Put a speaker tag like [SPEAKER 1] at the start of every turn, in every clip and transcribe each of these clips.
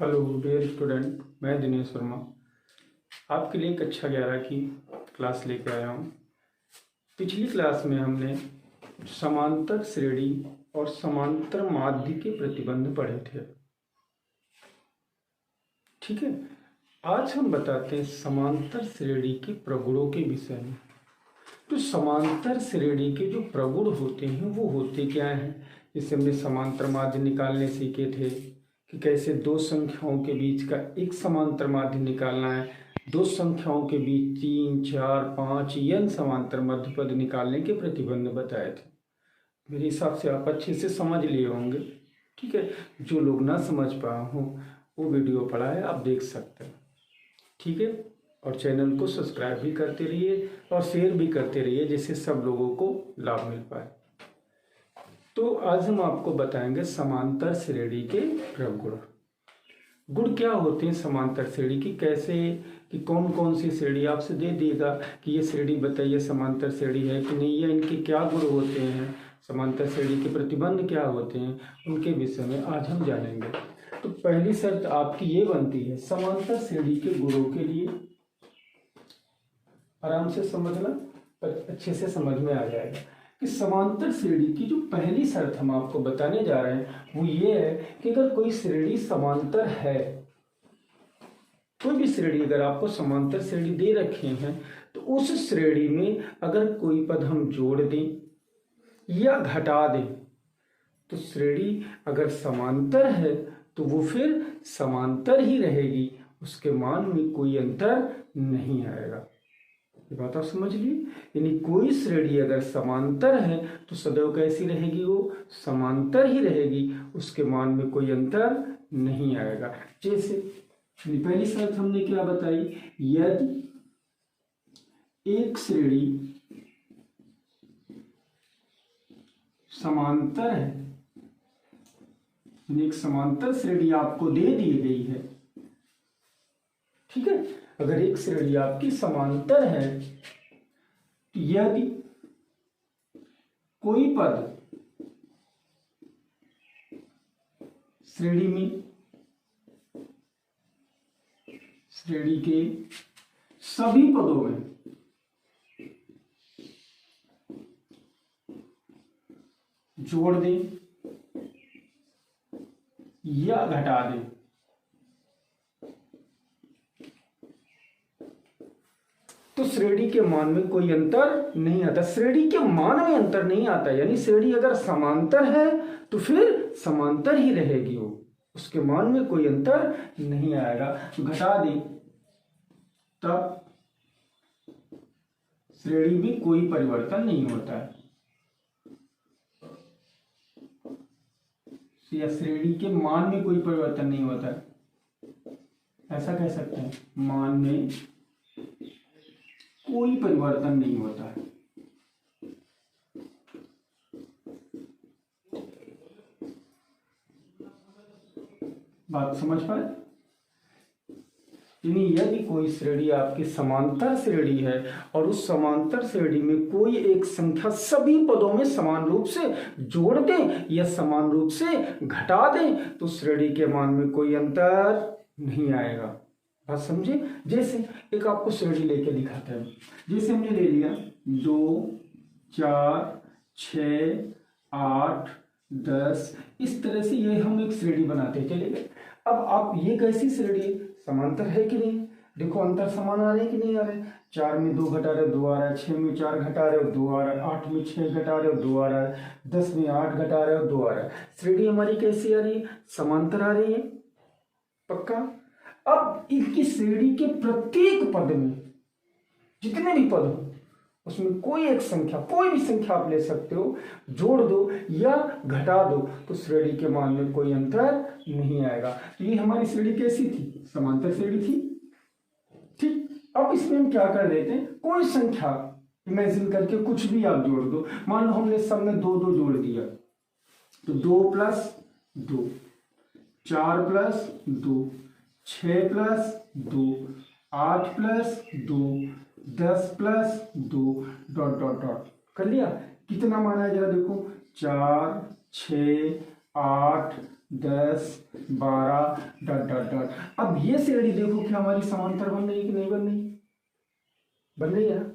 [SPEAKER 1] Hello dear student, मैं दिनेश वर्मा आपके लिए कक्षा 11 की क्लास लेकर आया हूँ। पिछली क्लास में हमने समांतर श्रेणी और समांतर माध्य के प्रतिबंध पढ़े थे। ठीक है, आज हम बताते हैं समांतर श्रेणी के प्रगुणों के विषय में। तो समांतर श्रेणी के जो प्रगुण होते हैं वो होते क्या हैं? जैसे हमने समांतर माध्य निकालने सीखे थे कि कैसे दो संख्याओं के बीच का एक समांतर माध्य निकालना है, दो संख्याओं के बीच 3, 4, 5 n समांतर मध्य पद निकालने के प्रतिबंध बताए थे। मेरे हिसाब से आप अच्छे से समझ लिए होंगे। ठीक है, जो लोग ना समझ पाए हों वो वीडियो पढ़ा है, आप देख सकते हैं। ठीक है, और चैनल को सब्सक्राइब भी करते रहिए और शेयर भी करते रहिए जिससे सब लोगों को लाभ मिल पाए। तो आज हम आपको बताएंगे समांतर श्रेणी के प्रगुण। गुण क्या होते हैं समांतर श्रेणी की, कैसे कि कौन कौन सी श्रेणी आपसे दे देगा कि ये श्रेणी बताइए समांतर श्रेणी है कि नहीं, या इनके क्या गुण होते हैं, समांतर श्रेणी के प्रतिबंध क्या होते हैं, उनके विषय में आज हम जानेंगे। तो पहली शर्त आपकी ये बनती है समांतर श्रेणी के गुणों के लिए, आराम से समझना पर अच्छे से समझ में आ जाएगा कि समांतर श्रेणी की जो पहली शर्त हम आपको बताने जा रहे हैं वो ये है कि अगर कोई श्रेणी समांतर है, कोई भी श्रेणी अगर आपको समांतर श्रेणी दे रखे हैं तो उस श्रेणी में अगर कोई पद हम जोड़ दें या घटा दें तो श्रेणी अगर समांतर है तो वो फिर समांतर ही रहेगी, उसके मान में कोई अंतर नहीं आएगा। ये बात आप समझ लिए। यानी कोई श्रेणी अगर समांतर है तो सदैव कैसी रहेगी, वो समांतर ही रहेगी, उसके मान में कोई अंतर नहीं आएगा। जैसे पहली शर्त हमने क्या बताई, यदि एक श्रेणी समांतर है, एक समांतर श्रेणी आपको दे दी गई है। ठीक है, अगर एक श्रेणी आपकी समांतर है तो यदि कोई पद श्रेणी में, श्रेणी के सभी पदों में जोड़ दें या घटा दें तो श्रेणी के मान में कोई अंतर नहीं आता। श्रेणी के मान में अंतर नहीं आता, यानी श्रेणी अगर समांतर है तो फिर समांतर ही रहेगी, वो उसके मान में कोई अंतर नहीं आएगा। घटा दें तब श्रेणी में कोई परिवर्तन नहीं होता है, या श्रेणी के मान में कोई परिवर्तन नहीं होता है, ऐसा कह सकते हैं, मान में कोई परिवर्तन नहीं होता है। बात समझ पाए? यानी यदि कोई श्रेणी आपकी समांतर श्रेणी है और उस समांतर श्रेणी में कोई एक संख्या सभी पदों में समान रूप से जोड़ दें या समान रूप से घटा दें तो श्रेणी के मान में कोई अंतर नहीं आएगा। बात समझे? जैसे एक आपको श्रेणी लेके दिखाते हैं, जैसे हमने ले लिया 2, 4, 6, 8, 10, इस तरह से ये हम एक श्रेणी बनाते चले गए। अब आप ये कैसी श्रेणी, समांतर है कि नहीं, देखो अंतर समान आ रहे हैं कि नहीं आ रहे। 4 में 2 घटा रहे हो 2 आ रहा है, 6 में 4 घटा रहे हो 2 आ रहा है, 8 में 6 घटा रहे हो 2 आ रहा है, 10 में 8 घटा रहे हो 2 आ रहा है। श्रेणी हमारी कैसी आ रही है, समांतर आ रही है, पक्का। अब इनकी श्रेणी के प्रत्येक पद में जितने भी पद हो उसमें कोई एक संख्या, कोई भी संख्या आप ले सकते हो, जोड़ दो या घटा दो तो श्रेणी के मान में कोई अंतर नहीं आएगा। तो ये हमारी श्रेणी कैसी थी, समांतर श्रेणी थी। ठीक, अब इसमें हम क्या कर देते हैं, कोई संख्या इमेजिन करके कुछ भी आप जोड़ दो। मान लो हमने सब में 2 2 जोड़ दिया तो 2 + 2, 4 + 2, 6 + 2, 8 + 2, 10 + 2 ... कर लिया। कितना माना है जरा देखो, 4, 6, 8, 10, 12 डॉट डॉट डॉट। अब ये श्रेणी देखो कि हमारी समांतर बन रही है कि नहीं बन रही? बन रही है ना।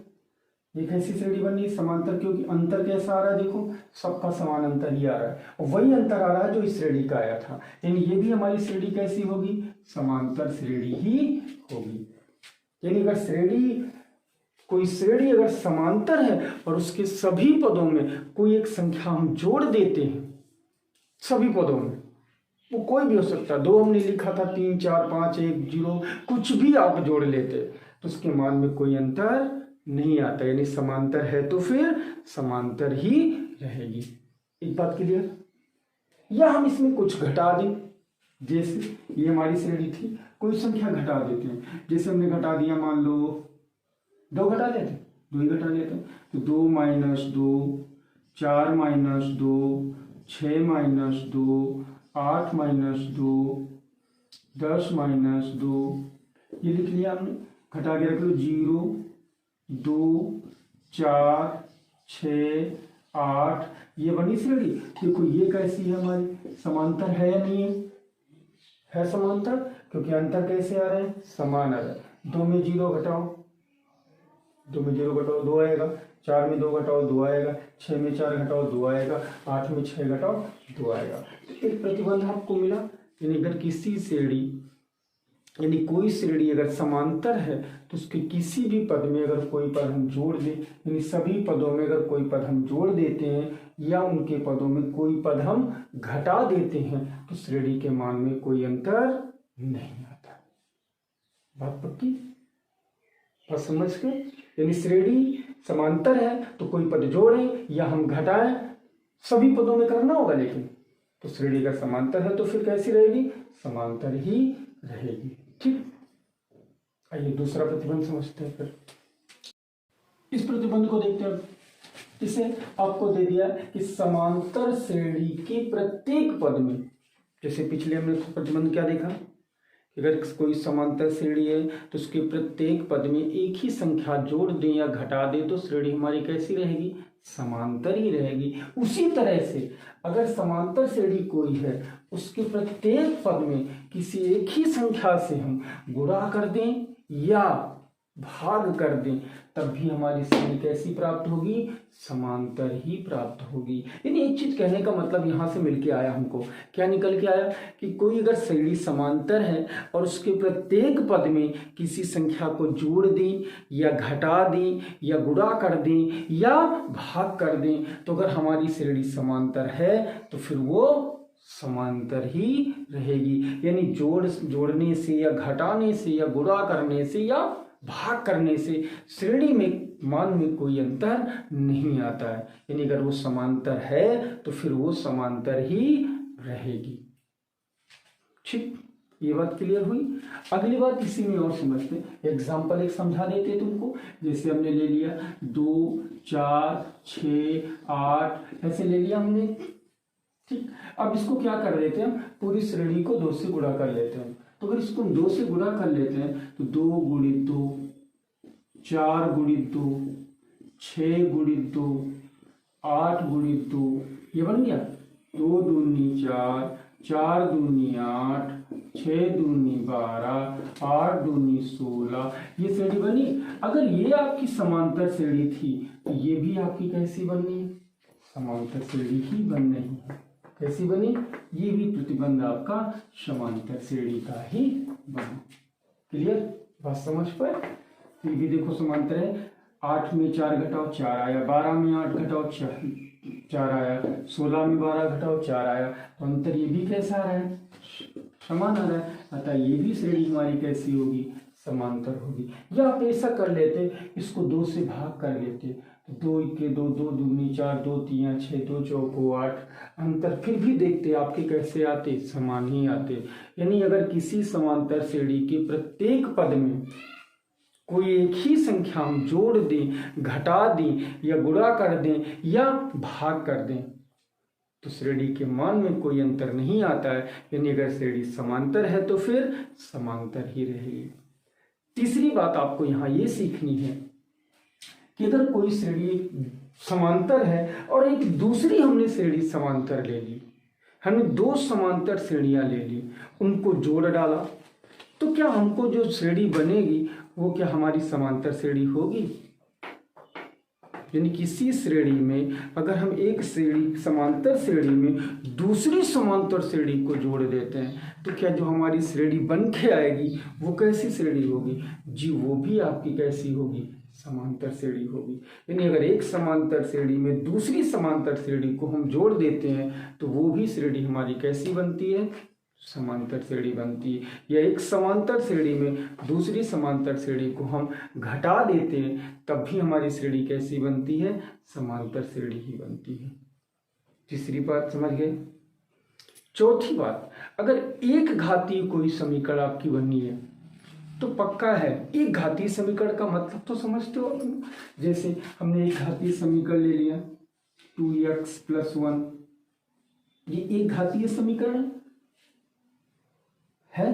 [SPEAKER 1] ये कैसी श्रेणी बन रही है? समांतर, क्योंकि अंतर कैसा आ रहा है? देखो सबका समान अंतर ही आ रहा है और वही अंतर आ रहा है जो इस श्रेणी का आया था। यानी ये भी हमारी श्रेणी कैसी होगी? समांतर श्रेणी ही होगी। यानी अगर कोई श्रेणी अगर समांतर है और उसके सभी पदों में कोई एक संख्या हम जोड़ देते हैं, सभी पदों में, वो कोई भी हो सकता है, 2 हमने लिखा था, 3, 4, 5, 1, 0, कुछ भी आप जोड़ लेते तो उसके मान में कोई अंतर नहीं आता। यानी समांतर है तो फिर समांतर ही रहेगी। एक बात क्लियर? या हम इसमें कुछ घटा दें, जैसे ये हमारी श्रेणी थी, कोई संख्या घटा देते हैं। जैसे हमने घटा दिया, मान लो 2 घटा देते, 2 ही घटा देते हैं, तो 2 - 2, 4 - 2, 6 - 2, 8 - 2, 10 - 2, ये लिख लिया हमने। घटा के रख लो 0, 2, 4, 6, 8, ये बनी श्रेणी। देखो ये कैसी है हमारी? समांतर है या नहीं है? है समांतर, क्योंकि अंतर कैसे आ रहे हैं? समान आ रहा है। 2 में 0 घटाओ, 2 में 0 घटाओ 2 आएगा, 4 में 2 घटाओ 2 आएगा, 6 में 4 घटाओ 2 आएगा, 8 में 6 घटाओ 2 आएगा। तो एक प्रतिबंध आपको मिला। यानी अगर किसी श्रेणी, यानी कोई श्रेणी अगर समांतर है तो उसके किसी भी पद में अगर कोई पद हम जोड़ दें, यानी सभी पदों में अगर कोई पद हम जोड़ देते हैं या उनके पदों में कोई पद हम घटा देते हैं तो श्रेणी के मान में कोई अंतर नहीं आता। बात पक्की? बात समझ के? यानी श्रेणी समांतर है तो कोई पद जोड़ें या हम घटाएं, सभी पदों में करना होगा, लेकिन तो श्रेणी का समांतर है तो फिर कैसी रहेगी? समांतर ही रहेगी। ठीक, आइए दूसरा प्रतिबंध समझते हैं। फिर इस प्रतिबंध को देखते हैं। इसे आपको दे दिया कि समांतर श्रेणी के प्रत्येक पद में, जैसे पिछले हमने प्रतिबंध क्या देखा, अगर कोई समांतर श्रेणी है तो उसके प्रत्येक पद में एक ही संख्या जोड़ दें या घटा दें तो श्रेणी हमारी कैसी रहेगी? समांतर ही रहेगी। उसी तरह से अगर समांतर श्रेणी कोई है, उसके प्रत्येक पद में किसी एक ही संख्या से हम गुणा कर दें या भाग कर दें तब भी हमारी श्रेणी कैसी प्राप्त होगी? समांतर ही प्राप्त होगी। यानी एक चीज कहने का मतलब यहां से मिलके आया, हमको क्या निकल के आया कि कोई अगर श्रेणी समांतर है और उसके प्रत्येक पद में किसी संख्या को जोड़ दें या घटा दें या गुणा कर दें या भाग कर दें तो अगर हमारी श्रेणी समांतर है तो फिर वो समांतर ही रहेगी। यानी जोड़ने से या घटाने से या गुणा करने से या भाग करने से श्रेणी में मान में कोई अंतर नहीं आता है। यानी अगर वो समांतर है तो फिर वो समांतर ही रहेगी। ठीक, ये बात क्लियर हुई। अगली बात इसी में और समझते हैं। एग्जाम्पल एक समझा देते तुमको। जैसे हमने ले लिया 2, 4, 6, 8 ऐसे ले लिया हमने। ठीक, अब इसको क्या कर देते हैं? पूरी श्रेणी को 2 से गुणा कर लेते हैं। तो अगर इसको 2 से गुणा कर लेते हैं तो 2 × 2, 4 × 2, 6 × 2, 8 × 2, ये बन गया। 2 दूनी 4, 4 दूनी 8, 6 दूनी 12, 8 दूनी 16, ये श्रेणी बनी। अगर ये आपकी समांतर श्रेणी थी तो ये भी आपकी कैसी बननी है? समांतर श्रेणी ही बन रही है। कैसी बनी? ये भी प्रतिबंध आपका समांतर श्रेणी का ही बना। क्लियर? बात समझ पर? ये भी देखो समांतर है। 8 में 4 घटाओ 4 आया, 12 में 8 घटाओ 4 आया, 16 में 12 घटाओ 4 आया। तो अंतर ये भी कैसा आ रहा है? समान आ रहा है। अतः ये भी श्रेणी हमारी कैसी होगी? समांतर होगी। या आप ऐसा कर लेते, इसको 2 से भाग कर लेते, 2 के 2, 2 दूनी 4, 2 3 6, 2 चौको 8। अंतर फिर भी देखते आपके कैसे आते? समान ही आते। यानी अगर किसी समांतर श्रेणी के प्रत्येक पद में कोई एक ही संख्या हम जोड़ दें, घटा दें या गुणा कर दें या भाग कर दें तो श्रेणी के मान में कोई अंतर नहीं आता है। यानी अगर श्रेणी समांतर है तो फिर समांतर ही रहेगी। तीसरी बात आपको यहाँ ये सीखनी है कि अगर कोई श्रेणी समांतर है और एक दूसरी हमने श्रेणी समांतर ले ली, हमने दो समांतर श्रेणियां ले ली, उनको जोड़ डाला, तो क्या हमको जो श्रेणी बनेगी वो क्या हमारी समांतर श्रेणी होगी? यानी किसी श्रेणी में अगर हम एक श्रेणी समांतर श्रेणी में दूसरी समांतर श्रेणी को जोड़ देते हैं तो क्या जो हमारी श्रेणी बन के आएगी वो कैसी श्रेणी होगी जी? वो भी आपकी कैसी होगी? समांतर श्रेणी होगी। यानी अगर एक समांतर श्रेणी में दूसरी समांतर श्रेणी को हम जोड़ देते हैं तो वो भी श्रेणी हमारी कैसी बनती है? समांतर श्रेणी बनती है। या एक समांतर श्रेणी में दूसरी समांतर श्रेणी को हम घटा देते हैं तब भी हमारी श्रेणी कैसी बनती है? समांतर श्रेणी ही बनती है। तीसरी बात समझ गए। चौथी बात, अगर एक घातीय कोई समीकरण आपकी बननी है तो पक्का है, एक घातीय समीकरण का मतलब तो समझते हो तुम। जैसे हमने एक घातीय समीकरण ले लिया 2x + 1, ये एक घातीय समीकरण है।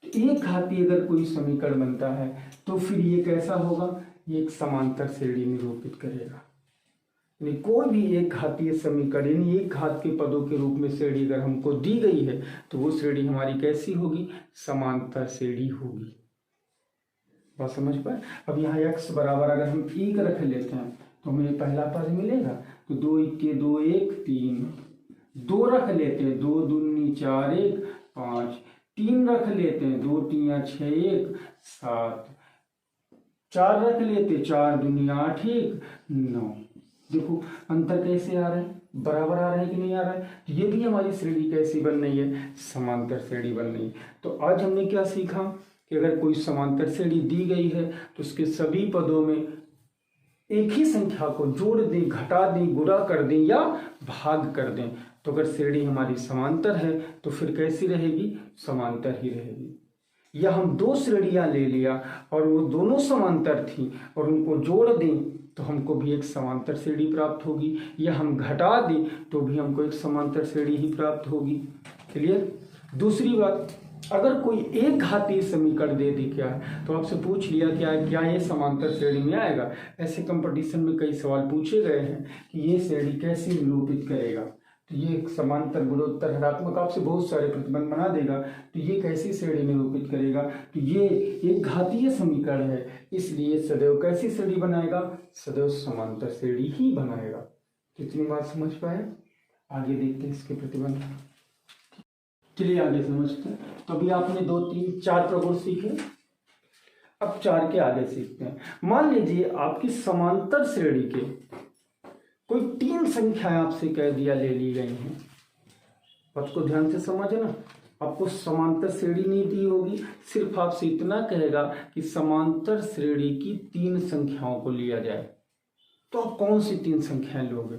[SPEAKER 1] एक घातीय अगर कोई समीकरण बनता है तो फिर ये कैसा होगा? ये एक समांतर श्रेणी निरूपित करेगा। यानी कोई भी एक घातीय समीकरण यानी एक घात के पदों के रूप में श्रेणी अगर हमको दी गई है तो वो श्रेणी हमारी कैसी होगी? समांतर श्रेणी होगी। बात समझ पाए? अब यहाँ x बराबर अगर हम 1 रख लेते हैं तो हमें पहला पद मिलेगा, तो 2 × 2 = 1 3, 2 रख लेते हैं 2 दूनी 4 1 5, 3 रख लेते हैं 2 3 6 1 7, 4 रख लेते 4 दूनी 8 1 9। देखो अंतर कैसे आ रहा है? बराबर आ रहा है कि नहीं आ रहा है? तो ये भी हमारी श्रेणी कैसी बन रही है? समांतर श्रेणी बन रही है। तो आज हमने क्या सीखा कि अगर कोई समांतर श्रेणी दी गई है तो उसके सभी पदों में एक ही संख्या को जोड़ दें, घटा दें, गुणा कर दें या भाग कर दें, तो अगर श्रेणी हमारी समांतर है तो फिर कैसी रहेगी? समांतर ही रहेगी। या हम दो श्रेणियां ले लिया और वो दोनों समांतर थी और उनको जोड़ दें तो हमको भी एक समांतर श्रेणी प्राप्त होगी, या हम घटा दें तो भी हमको एक समांतर श्रेणी ही प्राप्त होगी। क्लियर? दूसरी बात, अगर कोई एक घातीय समीकरण दे दी क्या है तो आपसे पूछ लिया क्या ये समांतर श्रेणी में आएगा? ऐसे कंपटीशन में कई सवाल पूछे गए हैं कि ये श्रेणी कैसे निरूपित करेगा, तो ये एक समांतर गुणोत्तर ऋणात्मक आपसे बहुत सारे प्रतिबंध बना देगा, तो ये कैसी श्रेणी निरूपित करेगा? तो ये एक घातीय समीकरण है, इसलिए सदैव कैसी श्रेणी बनाएगा? सदैव समांतर श्रेणी ही बनाएगा। कितनी बात समझ पाए? आगे देखते हैं इसके प्रतिबंध। चलिए आगे समझते हैं। तो अभी आपने 2 3 4 प्रगुण सीखे, अब 4 के आगे सीखते हैं। मान लीजिए आपकी समांतर श्रेणी के कोई 3 संख्याएं आपसे कह दिया ले ली गई हैं। बात को ध्यान से समझना। आपको समांतर श्रेणी नहीं दी होगी, सिर्फ आपसे इतना कहेगा कि समांतर श्रेणी की 3 संख्याओं को लिया जाए, तो आप कौन सी 3 संख्याएं लोगे?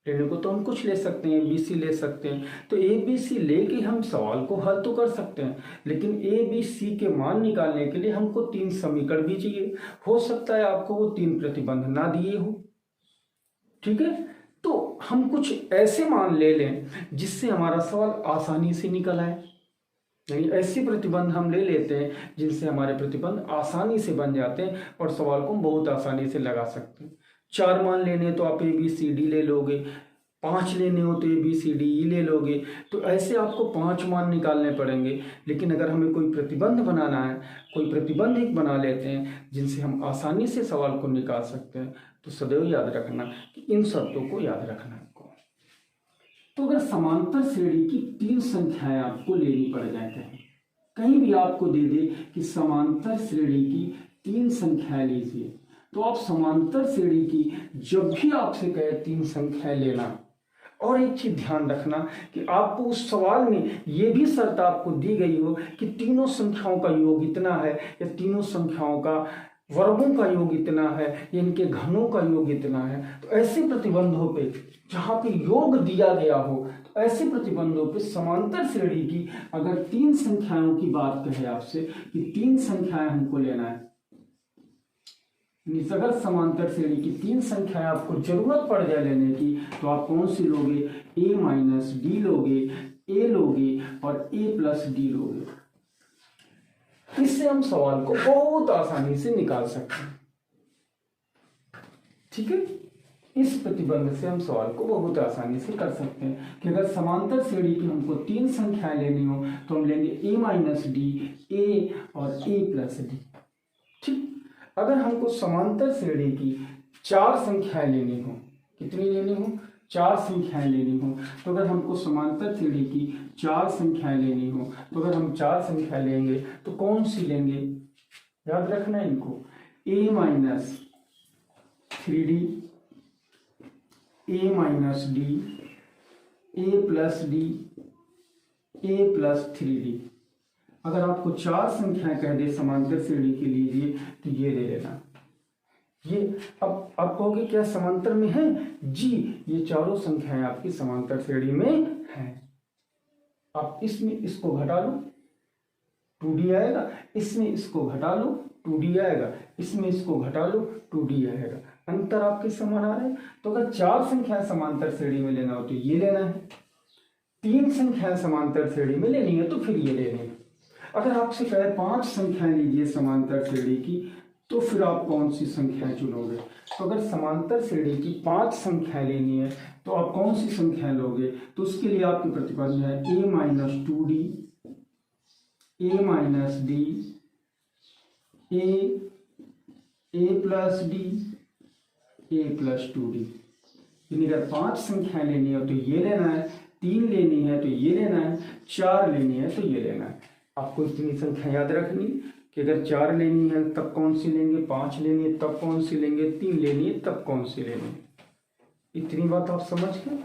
[SPEAKER 1] लेने को तो हम कुछ ले सकते हैं, ABC ले सकते हैं, तो ABC लेके हम सवाल को हल तो कर सकते हैं, लेकिन ABC के मान निकालने के लिए हमको 3 समीकरण भी चाहिए। हो सकता है आपको वो 3 प्रतिबंध ना दिए हो, ठीक है? तो हम कुछ ऐसे मान ले लें जिससे हमारा सवाल आसानी से निकल आए। यानी ऐसे प्रतिबंध हम ले लेते हैं जिनसे हमारे प्रतिबंध आसानी से बन जाते हैं और सवाल को हम बहुत आसानी से लगा सकते हैं। 4 मान लेने तो आप ABCD ले लोगे, 5 लेने हो तो ABCDE ले लोगे, तो ऐसे आपको 5 मान निकालने पड़ेंगे। लेकिन अगर हमें कोई प्रतिबंध बनाना है, कोई प्रतिबंध एक बना लेते हैं जिनसे हम आसानी से सवाल को निकाल सकते हैं, तो सदैव याद रखना कि इन शर्तों को याद रखना है आपको। तो अगर समांतर श्रेणी की 3 संख्याएं आपको लेनी पड़ जाए, कहीं भी आपको दे दे कि समांतर श्रेणी की 3 संख्याएं लीजिए, तो आप समांतर श्रेणी की जब भी आपसे कहे 3 संख्याएं लेना। और एक चीज ध्यान रखना कि आपको उस सवाल में ये भी शर्त आपको दी गई हो कि तीनों संख्याओं का योग इतना है, या तीनों संख्याओं का वर्गों का योग इतना है, या इनके घनों का योग इतना है। तो ऐसे प्रतिबंधों पे जहां पे योग दिया गया हो, तो ऐसे प्रतिबंधों पे समांतर श्रेणी की अगर 3 संख्याओं की बात कहे आपसे कि 3 संख्याएं हमको लेना है, अगर समांतर श्रेणी की 3 संख्याएं आपको जरूरत पड़ जाए लेने की, तो आप कौन सी लोगे? A-D लोगे, A लोगे और A+D लोगे। इससे हम सवाल को बहुत आसानी से निकाल सकते हैं, ठीक है? इस प्रतिबंध से हम सवाल को बहुत आसानी से कर सकते हैं कि अगर समांतर श्रेणी की हमको 3 संख्याएं लेनी हो तो हम लेंगे a माइनस डी, ए और a प्लस डी। ठीक, अगर हमको समांतर श्रेणी की 4 संख्याएं लेनी हो, कितनी लेनी हो? 4 संख्याएं लेनी हो। तो अगर हमको समांतर श्रेणी की 4 संख्याएं लेनी हो तो अगर हम 4 संख्याएं लेंगे तो कौन सी लेंगे? याद रखना इनको, a minus 3d, a minus D, a plus D, a plus 3d। अगर आपको 4 संख्याएं कह दे समांतर श्रेणी के लीजिए तो ये ले लेना। ये अब आप कहोगे क्या समांतर में है? जी, ये चारों संख्याएं आपकी समांतर श्रेणी में हैं। आप इसमें इसको घटा लो, 2d आएगा, इसमें इसको घटा लो, 2d आएगा, इसमें इसको घटा लो, 2d आएगा। अंतर आपके समान आ रहे हैं। तो अगर 4 संख्याएं समांतर श्रेणी में लेना हो तो ये लेना है, 3 संख्याएं समांतर श्रेणी में लेनी है तो फिर ये लेनी है। अगर आपसे कहे 5 संख्याएं लीजिए समांतर श्रेणी की तो फिर आप कौन सी संख्याएं चुनोगे? तो अगर समांतर श्रेणी की 5 संख्याएं लेनी है तो आप कौन सी संख्याएं लोगे? तो उसके लिए आपकी प्रतिबंध है a minus 2d, a minus D, a plus D, a plus 2d। यानी अगर 5 संख्याएं लेनी है तो ये लेना है, 3 लेनी है तो ये लेना है, 4 लेनी है तो ये लेना है। आपको इतनी संख्या याद रखनी कि अगर 4 लेनी है तब कौन सी लेंगे, 5 लेनी है तब कौन सी लेंगे, 3 लेनी है तब कौन सी लेनी। इतनी बात आप समझ गए।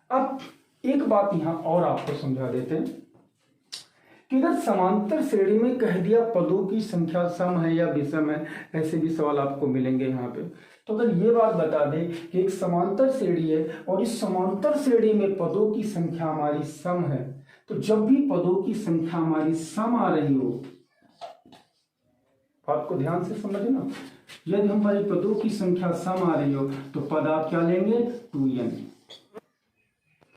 [SPEAKER 1] अब एक बात यहां और आपको समझा देते हैं कि अगर समांतर श्रेणी में कह दिया पदों की संख्या सम है या विषम है, ऐसे भी सवाल आपको मिलेंगे यहाँ पे। तो अगर ये बात बता दे कि एक समांतर श्रेणी है और इस समांतर श्रेणी में पदों की संख्या हमारी सम है, तो जब भी पदों की संख्या हमारी सम आ रही हो, बात को ध्यान से समझना, यदि हमारी पदों की संख्या सम आ रही हो तो पद आप क्या लेंगे? 2n।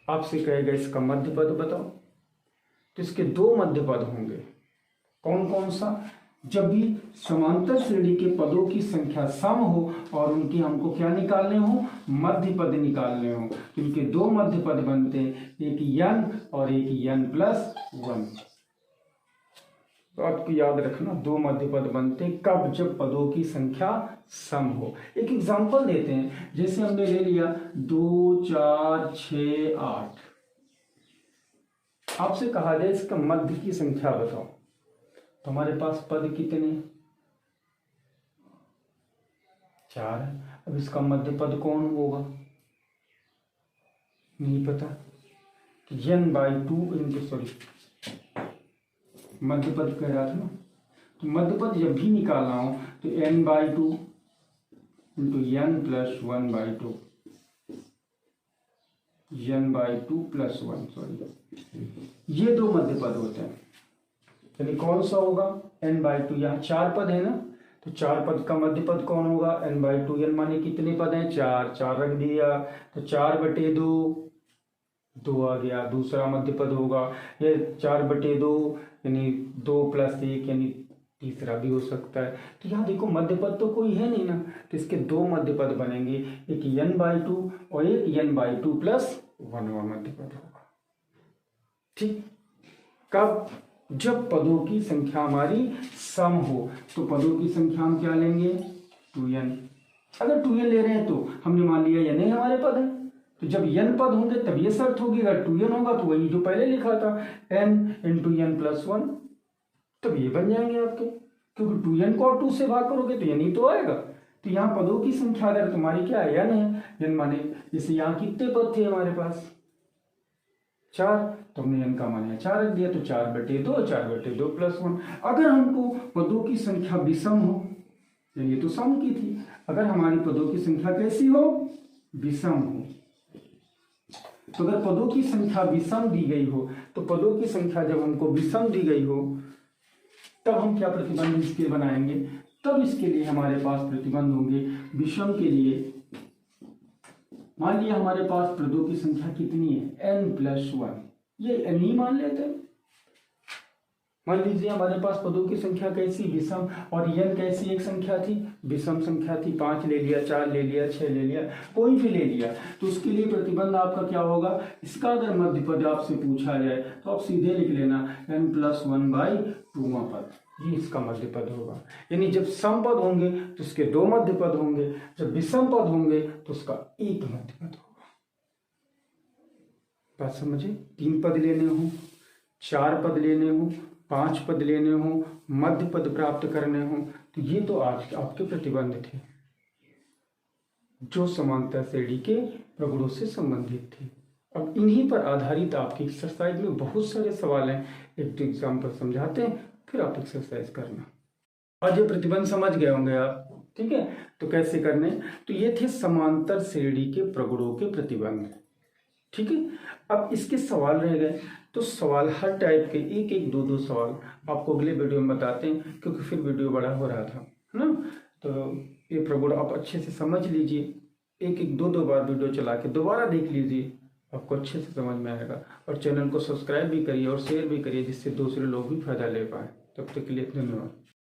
[SPEAKER 1] आपसे कहेगा इसका मध्य पद बताओ, तो इसके 2 मध्य पद होंगे। कौन कौन सा? जब भी समांतर श्रेणी के पदों की संख्या सम हो और उनकी हमको क्या निकालने हो? मध्य पद निकालने हो। तो इनके 2 मध्य पद बनते हैं, एक n और एक n प्लस 1। तो आपको याद रखना 2 मध्य पद बनते हैं कब? जब पदों की संख्या सम हो। एक एग्जांपल देते हैं, जैसे हमने ले लिया 2, 4, 6, 8। आपसे कहा जाए इसका मध्य की संख्या बताओ, तो हमारे पास पद कितने? 4 है। अब इसका मध्य पद कौन होगा? नहीं पता। n/2 मध्य पद कह रहा था ना, तो मध्य पद जब भी निकालना हो तो n/2 into n plus 1/2, n/2 plus 1, sorry, ये 2 मध्य पद होते हैं। यानी कौन सा होगा? n/2। यहाँ 4 पद है ना, तो 4 पद का मध्य पद कौन होगा? n/2। n माने कितने पद हैं? 4, 4 रख दिया तो 4/2, 2 आ गया। दूसरा मध्य पद होगा ये 4/2 यानी 2 प्लस 1 यानी तीसरा भी हो सकता है। तो यहाँ देखो मध्य पद तो कोई है नहीं ना, तो इसके 2 मध्य पद बनेंगे, एक n/2 और एक n/2 प्लस 1 मध्य पद होगा। ठीक, कब? जब पदों की संख्या हमारी सम हो। तो पदों की संख्या हम क्या लेंगे? 2n। अगर 2n ले रहे हैं तो हमने मान लिया n हमारे पद है, तो जब n पद होंगे तब ये शर्त होगी, अगर 2n होगा तो वही जो पहले लिखा था n इंटू n प्लस 1, तब ये बन जाएंगे आपके, क्योंकि 2n को 2 से भाग करोगे तो n ही तो आएगा। तो यहाँ पदों की संख्या अगर तुम्हारी क्या है? n है। n माने जैसे यहाँ कितने पद थे हमारे पास? 4, तो हमने n का मान 4 रख दिया, तो 4/2, 4/2 प्लस 1। अगर हमको पदों की संख्या विषम हो, ये तो सम की थी, अगर हमारी पदों की संख्या कैसी हो? विषम हो। तो अगर पदों की संख्या विषम दी गई हो, तो पदों की संख्या जब हमको विषम दी गई हो तब हम क्या प्रतिबंध इसके बनाएंगे? तब इसके लिए हमारे पास प्रतिबंध होंगे विषम के लिए। मान लिया हमारे पास पदों की संख्या कितनी है? n प्लस 1, ये n ही मान लेते हैं। मान लीजिए हमारे पास पदों की संख्या कैसी, विषम, और n कैसी एक संख्या थी, विषम संख्या थी। 5 ले लिया, 4 ले लिया, 6 ले लिया, कोई भी ले लिया, तो उसके लिए प्रतिबंध आपका क्या होगा। इसका अगर मध्य पद आपसे पूछा जाए तो आप सीधे लिख लेना n+1/2वां पद, ये इसका मध्य पद होगा। यानी जब सम पद होंगे तो उसके 2 मध्य पद होंगे, जब विषम पद होंगे तो उसका 1 मध्य पद होगा। बात समझे। 3 पद लेने हो, 4 पद लेने हो, 5 पद लेने हो, मध्य पद प्राप्त करने हो, तो ये तो आज आपके प्रतिबंध थे जो समांतर श्रेणी के प्रगुणों से संबंधित थे। अब इन्हीं पर आधारित आपकी एक्सरसाइज में बहुत सारे सवाल हैं, एक तो एग्जाम्पल समझाते हैं, फिर आप एक्सरसाइज करना। आज ये प्रतिबंध समझ गए होंगे आप, ठीक है। तो कैसे करने, तो ये थे समांतर श्रेणी के प्रगुणों के प्रतिबंध, ठीक है। अब इसके सवाल रह गए, तो सवाल हर टाइप के एक एक दो दो सवाल आपको अगले वीडियो में बताते हैं, क्योंकि फिर वीडियो बड़ा हो रहा था, है ना। तो ये प्रगुण आप अच्छे से समझ लीजिए, एक एक दो दो बार वीडियो चला के दोबारा देख लीजिए, आपको अच्छे से समझ में आएगा। और चैनल को सब्सक्राइब भी करिए और शेयर भी करिए, जिससे दूसरे लोग भी फायदा ले पाए। तब तक के लिए धन्यवाद।